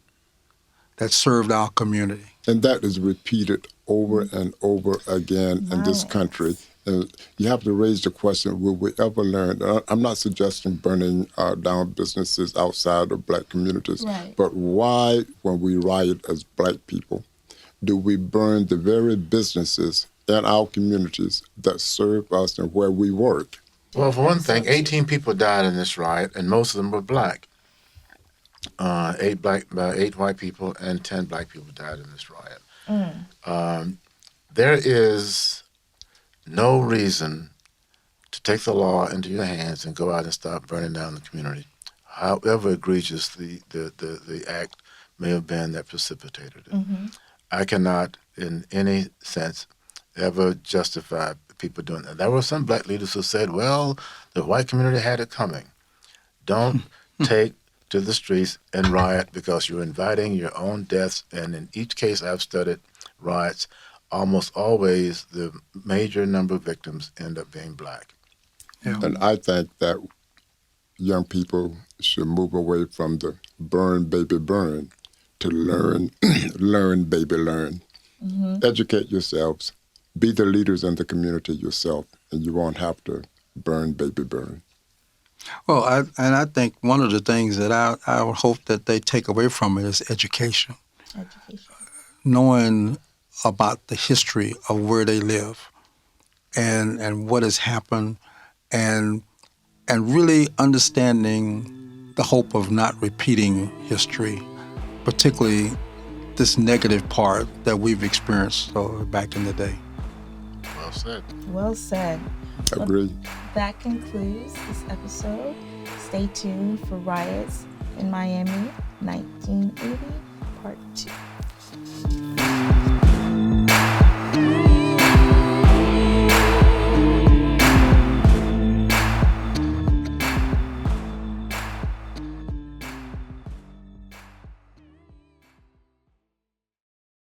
D: that served our community.
C: And that is repeated over and over again in this country. And you have to raise the question, will we ever learn? I'm not suggesting burning down businesses outside of black communities,
A: Right.
C: but why, when we riot as black people, do we burn the very businesses in our communities that serve us and where we work?
B: Well, for one thing, 18 people died in this riot, and most of them were black. 8 white people and 10 black people died in this riot. There is no reason to take the law into your hands and go out and start burning down the community, however egregious the act may have been that precipitated it. I cannot, in any sense, ever justify people doing that. There were some black leaders who said, well, the white community had it coming. Don't take to the streets and riot because you're inviting your own deaths. And in each case I've studied riots, almost always the major number of victims end up being black.
D: Yeah.
C: And I think that young people should move away from the burn, baby, burn to learn, learn, baby, learn. Educate yourselves. Be the leaders in the community yourself, and you won't have to burn, baby, burn.
D: Well, I think one of the things that I would hope that they take away from it is education. Knowing about the history of where they live and what has happened and really understanding the hope of not repeating history, particularly this negative part that we've experienced back in the day.
B: Well said.
A: Well said.
C: Agreed.
A: That concludes this episode. Stay tuned for Riots in Miami 1980, Part 2.